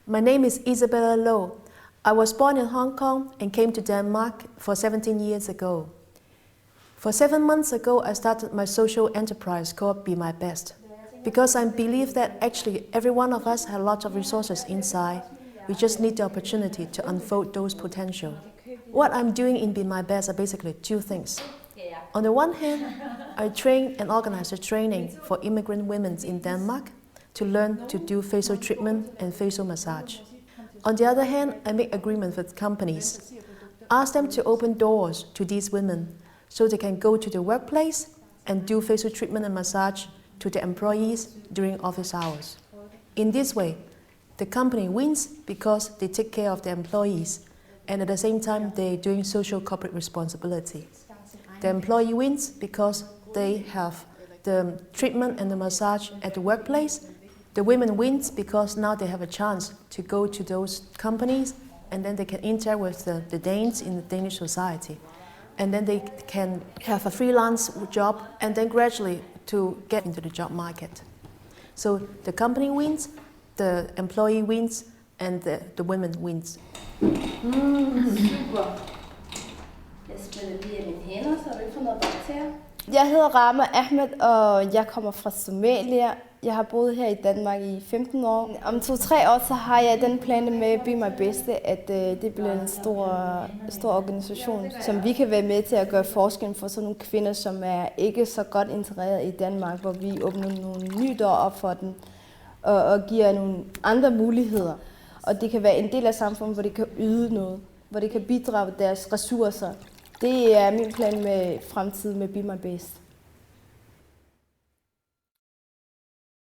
My name is Isabella Low. I was born in Hong Kong and came to Denmark for 17 years ago. For 7 months ago, I started my social enterprise called Be My Best. Because I believe that actually every one of us has lots of resources inside. We just need the opportunity to unfold those potential. What I'm doing in Be My Best are basically two things. On the one hand, I train and organize a training for immigrant women in Denmark to learn to do facial treatment and facial massage. On the other hand, I make agreements with companies, ask them to open doors to these women so they can go to the workplace and do facial treatment and massage to the employees during office hours. In this way, the company wins because they take care of the employees, and at the same time they're doing social corporate responsibility. The employee wins because they have the treatment and the massage at the workplace. The women wins because now they have a chance to go to those companies and then they can interact with the Danes in the Danish society. And then they can have a freelance job and then gradually to get into the job market. So the company wins, the employee wins, and the women wins. Super. Jeg spænder lige af mine hænder, så du ikke får noget bakterier. Jeg hedder Rama Ahmed, og jeg kommer fra Somalia. Jeg har boet her i Danmark i 15 år. Om 2-3 år så har jeg den plan med Be My Best, at det bliver en stor organisation, som vi kan være med til at gøre forskel for sådan nogle kvinder, som er ikke så godt integreret i Danmark, hvor vi åbner nogle nye døre op for dem og giver nogle andre muligheder. Og det kan være en del af samfundet, hvor de kan yde noget, hvor de kan bidrage deres ressourcer. Det er min plan med fremtiden med Be My Best.